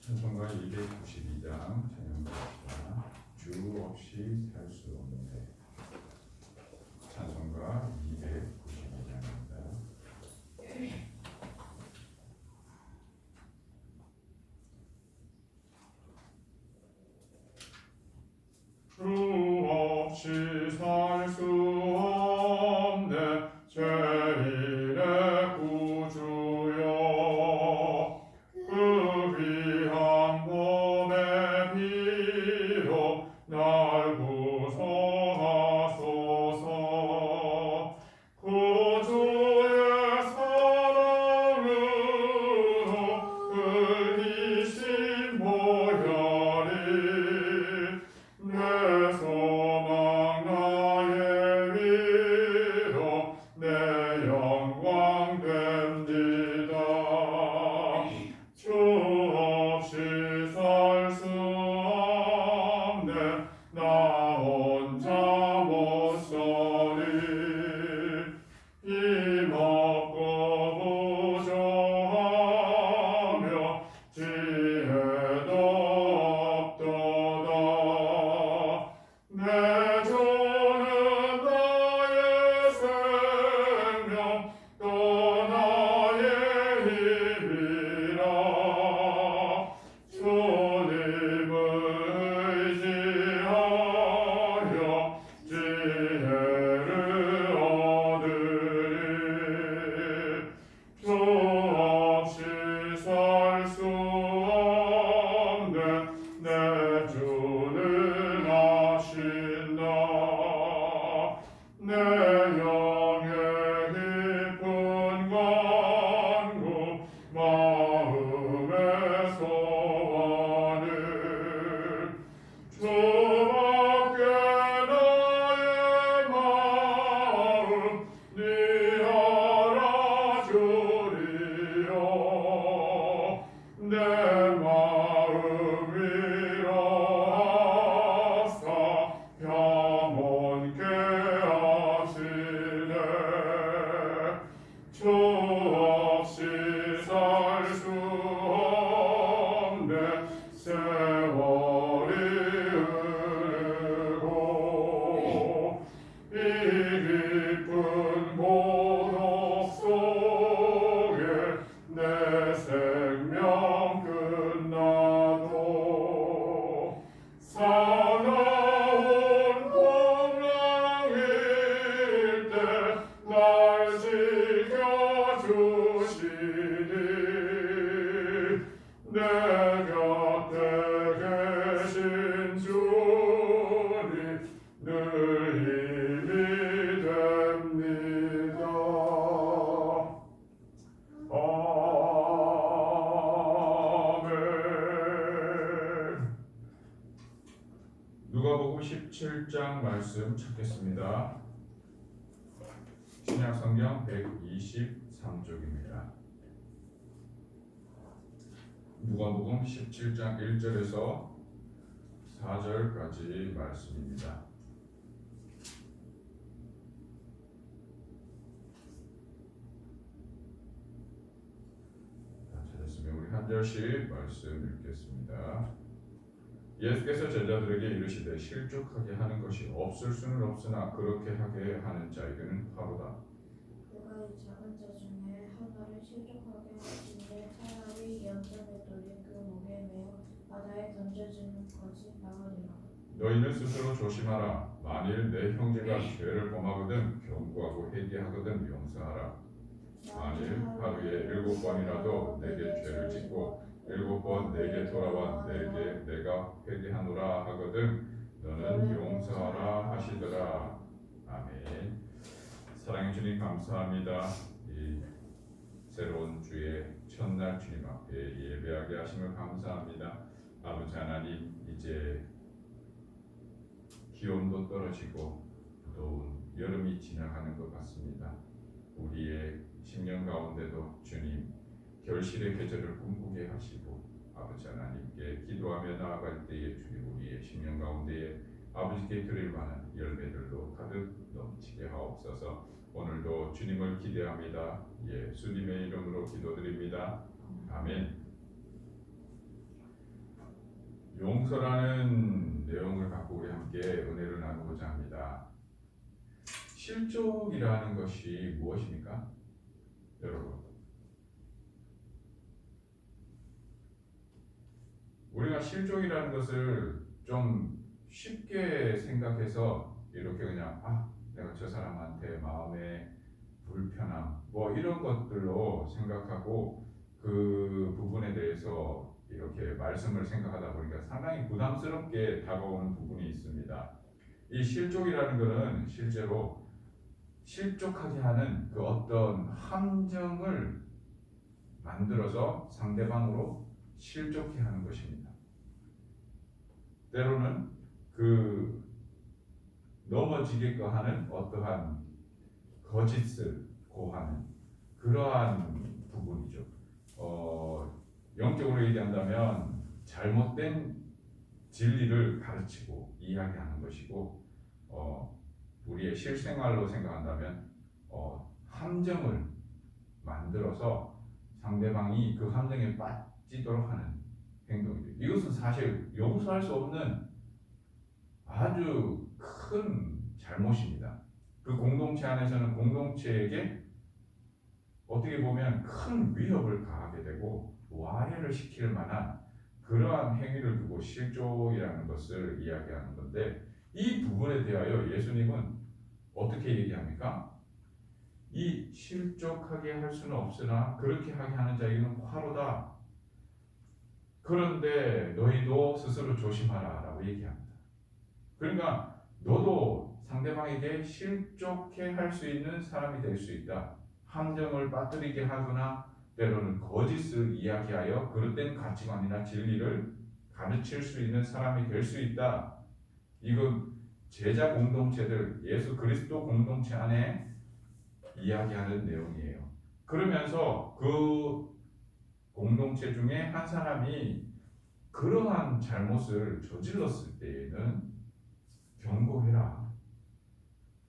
찬송가 292장 찬양합니다. 주 없이 살 수 없네. 찬송가 292장입니다. 주 없이 살 수 없네. 죄인의 구주여, 그 귀한 몸의 피로 날 구속하소서. 구주의 사랑으로 흘리신 보혈이 내 소망 나의 위로 내 영광 됩니다. 주 없이 살 수 없네. 나 혼자 못 서리. 힘없고 부족하며 지혜도 없도다. 내 주는 나의 생명 또 나의 힘이라. 주님을 의지하여 지혜를 얻으리. 주 없이 살 수 없네. 내 주는 아신다. 내 영의 깊은 간구 마음의 소원을 주밖에 나의 마음 네 알아주리요. 내 마음 위로하사 평온케 하시네. 주 없이 살 수 없네. 세월이 흐르고 이 깊은 고독 속에 내 생명 끝나도 사나운 풍랑일 때 날 지켜주시니 내 곁에 계신 주님 늘 힘이 됩니다. 아멘. 누가복음 17장 말씀 찾겠습니다. 신약성경 123쪽입니다. 누가복음 17장 1절에서 4절까지 말씀입니다. 찾았으면 우리 한 절씩 말씀 읽겠습니다. 예수께서 제자들에게 이르시되 실족하게 하는 것이 없을 수는 없으나 그렇게 하게 하는 자에게는 화로다. 그가 이 작은 자 중에 하나를 실족하게 하시되 차라리 연단에 돌린 그 목에 매어 바다에 던져지는 것이 나으리라. 너희는 스스로 조심하라. 만일 내 형제가 죄를 범하거든 경고하고 회개하거든 용서하라. 만일 하루에 7번이라도 내게 죄를 짓고 7번 내게 돌아와 내게 내가 회개하노라 하거든 너는 용서하라 하시더라. 아멘. 사랑의 주님 감사합니다. 이 새로운 주의 첫날 주님 앞에 예배하게 하심을 감사합니다. 아버지 하나님, 이제 기온도 떨어지고 무더운 여름이 지나가는 것 같습니다. 우리의 심령 가운데도 주님 결실의 계절을 꿈꾸게 하시고 아버지 하나님께 기도하며 나아갈 때에 주님 우리의 심령 가운데에 아버지께 드릴 만한 열매들도 가득 넘치게 하옵소서. 오늘도 주님을 기대합니다. 예수님의 이름으로 기도드립니다. 아멘. 용서라는 내용을 갖고 우리 함께 은혜를 나누고자 합니다. 실족이라는 것이 무엇입니까? 여러분, 우리가 실족이라는 것을 좀 쉽게 생각해서 이렇게 그냥 내가 저 사람한테 마음에 불편함 뭐 이런 것들로 생각하고 그 부분에 대해서 이렇게 말씀을 생각하다 보니까 상당히 부담스럽게 다가오는 부분이 있습니다. 이 실족이라는 것은 실제로 실족하게 하는 그 어떤 함정을 만들어서 상대방으로 실족해 하는 것입니다. 때로는 그 넘어지게끔 하는 어떠한 거짓을 고하는 그러한 부분이죠. 영적으로 얘기한다면 잘못된 진리를 가르치고 이야기하는 것이고, 우리의 실생활로 생각한다면 함정을 만들어서 상대방이 그 함정에 빠지도록 하는 행동이죠. 이것은 사실 용서할 수 없는 아주 큰 잘못입니다. 그 공동체 안에서는 공동체에게 어떻게 보면 큰 위협을 가하게 되고 와해를 시킬 만한 그러한 행위를 두고 실족이라는 것을 이야기하는 건데, 이 부분에 대하여 예수님은 어떻게 얘기합니까? 이 실족하게 할 수는 없으나 그렇게 하게 하는 자에게는 화로다. 그런데 너희도 스스로 조심하라 라고 얘기합니다. 그러니까 너도 상대방에게 실족해 할 수 있는 사람이 될 수 있다. 함정을 빠뜨리게 하거나 때로는 거짓을 이야기하여 그릇된 가치관이나 진리를 가르칠 수 있는 사람이 될 수 있다. 이건 제자 공동체들, 예수 그리스도 공동체 안에 이야기하는 내용이에요. 그러면서 그 공동체 중에 한 사람이 그러한 잘못을 저질렀을 때에는 경고해라.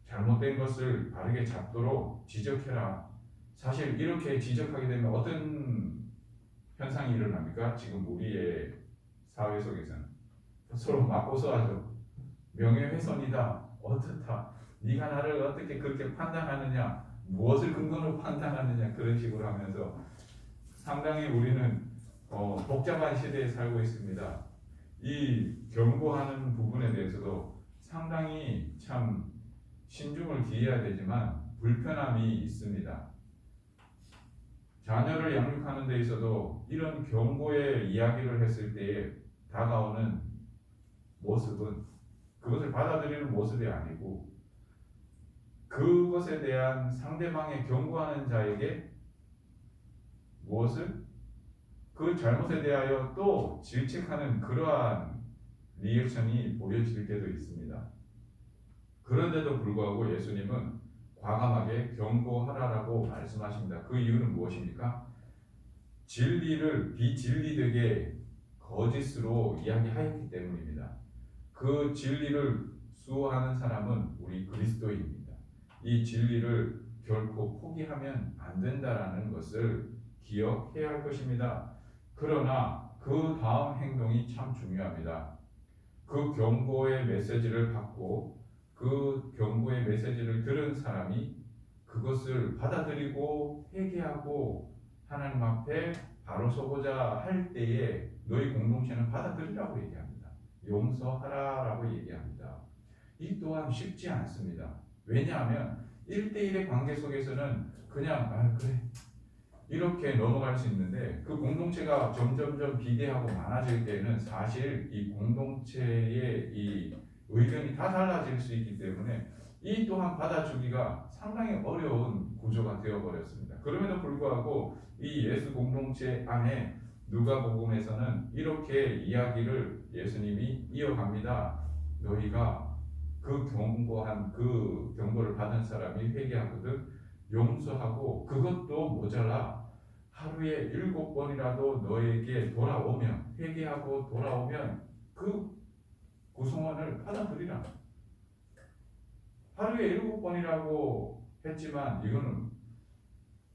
잘못된 것을 바르게 잡도록 지적해라. 사실 이렇게 지적하게 되면 어떤 현상이 일어납니까? 지금 우리의 사회 속에서는 서로 맞고서하죠. 명예훼손이다. 어떻다. 네가 나를 어떻게 그렇게 판단하느냐. 무엇을 근거로 판단하느냐. 그런 식으로 하면서 상당히 우리는 복잡한 시대에 살고 있습니다. 이 경고하는 부분에 대해서도 상당히 참 신중을 기해야 되지만 불편함이 있습니다. 자녀를 양육하는 데 있어도 이런 경고의 이야기를 했을 때에 다가오는 모습은 그것을 받아들이는 모습이 아니고 그것에 대한 상대방의 경고하는 자에게 무엇을? 그 잘못에 대하여 또 질책하는 그러한 리액션이 보여질 때도 있습니다. 그런데도 불구하고 예수님은 과감하게 경고하라라고 말씀하십니다. 그 이유는 무엇입니까? 진리를 비진리되게 거짓으로 이야기하였기 때문입니다. 그 진리를 수호하는 사람은 우리 그리스도입니다. 이 진리를 결코 포기하면 안 된다라는 것을 기억해야 할 것입니다. 그러나 그 다음 행동이 참 중요합니다. 그 경고의 메시지를 받고 그 경고의 메시지를 들은 사람이 그것을 받아들이고 회개하고 하나님 앞에 바로 서고자 할 때에 너희 공동체는 받아들이라고 얘기합니다. 용서하라라고 얘기합니다. 이 또한 쉽지 않습니다. 왜냐하면 1대1의 관계 속에서는 그냥 그래 이렇게 넘어갈 수 있는데 그 공동체가 점점점 비대하고 많아질 때는 사실 이 공동체의 이 의견이 다 달라질 수 있기 때문에 이 또한 받아주기가 상당히 어려운 구조가 되어버렸습니다. 그럼에도 불구하고 이 예수 공동체 안에 누가복음에서는 이렇게 이야기를 예수님이 이어갑니다. 너희가 그 경고를 받은 사람이 회개하거든 용서하고 그것도 모자라 하루에 7번이라도 너에게 돌아오면 회개하고 돌아오면 그 구성원을 받아들이라. 하루에 7번이라고 했지만 이거는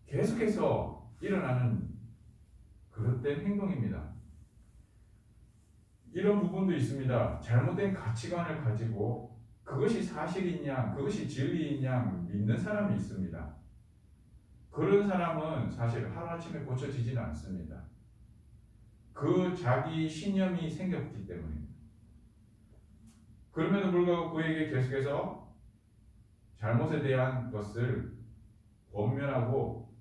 계속해서 일어나는 그릇된 행동입니다. 이런 부분도 있습니다. 잘못된 가치관을 가지고 그것이 사실이냐, 그것이 진리이냐 믿는 사람이 있습니다. 그런 사람은 사실 하루아침에 고쳐지지는 않습니다. 그 자기 신념이 생겼기 때문입니다. 그럼에도 불구하고 그에게 계속해서 잘못에 대한 것을 권면하고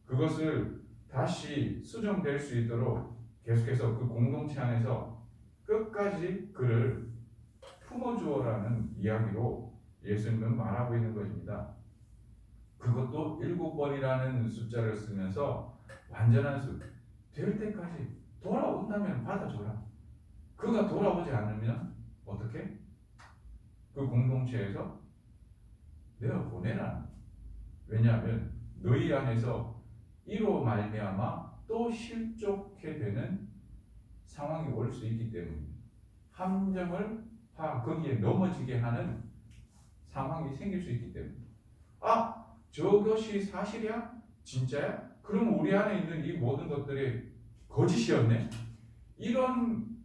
그것을 다시 수정될 수 있도록 계속해서 그 공동체 안에서 끝까지 그를 품어주어라는 이야기로 예수님은 말하고 있는 것입니다. 그것도 7번이라는 숫자를 쓰면서 완전한 수, 될 때까지 돌아온다면 받아줘라. 그가 돌아오지 않으면 어떻게? 그 공동체에서 내가 보내라. 왜냐하면 너희 안에서 이로 말미암아 또 실족해 되는 상황이 올 수 있기 때문입니다. 함정을 거기에 넘어지게 하는 상황이 생길 수 있기 때문입니다. 아, 저것이 사실이야? 진짜야? 그럼 우리 안에 있는 이 모든 것들이 거짓이었네? 이런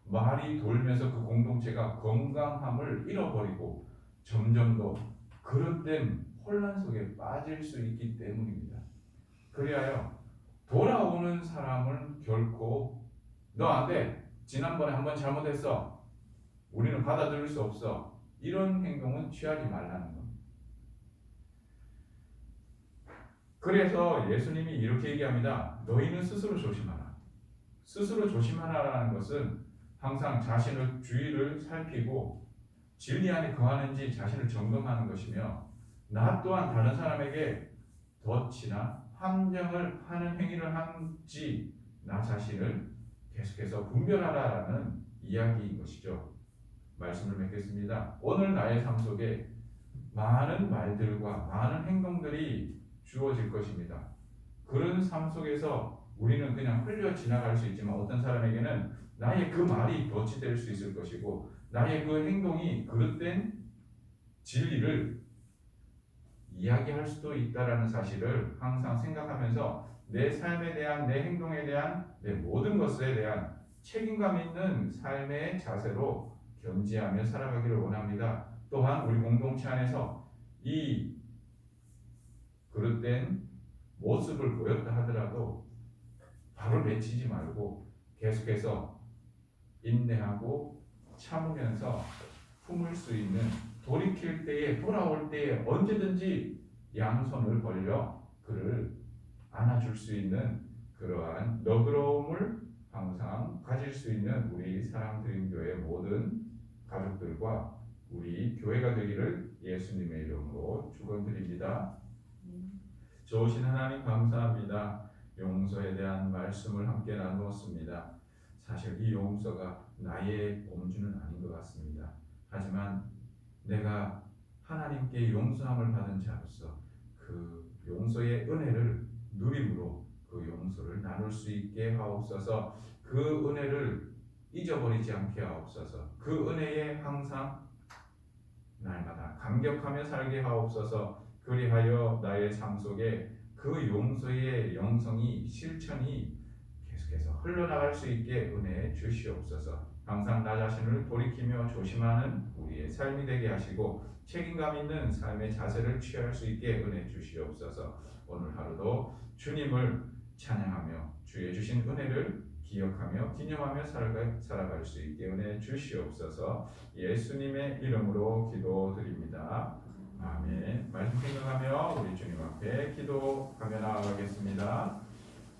말이 돌면서 그 공동체가 건강함을 잃어버리고 점점 더 그릇된 혼란 속에 빠질 수 있기 때문입니다. 그리하여 돌아오는 사람은 결코 너 안 돼. 지난번에 한번 잘못했어. 우리는 받아들일 수 없어. 이런 행동은 취하지 말라는 겁니다. 그래서 예수님이 이렇게 얘기합니다. 너희는 스스로 조심하라. 스스로 조심하라는 것은 항상 자신의 주의를 살피고 진리 안에 거하는지 자신을 점검하는 것이며 나 또한 다른 사람에게 덫이나 함정을 하는 행위를 한지 나 자신을 계속해서 분별하라라는 이야기인 것이죠. 말씀을 맺겠습니다. 오늘 나의 삶 속에 많은 말들과 많은 행동들이 주어질 것입니다. 그런 삶 속에서 우리는 그냥 흘려 지나갈 수 있지만 어떤 사람에게는 나의 그 말이 덫이 될 수 있을 것이고 나의 그 행동이 그릇된 진리를 이야기할 수도 있다라는 사실을 항상 생각하면서 내 삶에 대한 내 행동에 대한 내 모든 것에 대한 책임감 있는 삶의 자세로 견지하며 살아가기를 원합니다. 또한 우리 공동체 안에서 이 그릇된 모습을 보였다 하더라도 바로 내치지 말고 계속해서 인내하고 참으면서 품을 수 있는 돌이킬 때에 돌아올 때에 언제든지 양손을 벌려 그를 안아줄 수 있는 그러한 너그러움을 항상 가질 수 있는 우리 사랑드림교회 모든 가족들과 우리 교회가 되기를 예수님의 이름으로 축원드립니다. 좋으신 하나님 감사합니다. 용서에 대한 말씀을 함께 나누었습니다. 사실 이 용서가 나의 범주는 아닌 것 같습니다. 하지만 내가 하나님께 용서함을 받은 자로서 그 용서의 은혜를 누림으로 그 용서를 나눌 수 있게 하옵소서. 그 은혜를 잊어버리지 않게 하옵소서. 그 은혜에 항상 날마다 감격하며 살게 하옵소서. 그리하여 나의 삶 속에 그 용서의 영성이 실천이 계속해서 흘러나갈 수 있게 은혜 주시옵소서. 항상 나 자신을 돌이키며 조심하는 우리의 삶이 되게 하시고 책임감 있는 삶의 자세를 취할 수 있게 은혜 주시옵소서. 오늘 하루도 주님을 찬양하며 주의 주신 은혜를 기억하며 기념하며 살아갈 수 있게 은혜 주시옵소서. 예수님의 이름으로 기도드립니다. 아멘. 말씀 생각하며 우리 주님 앞에 기도하며 나아가겠습니다.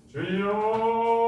주여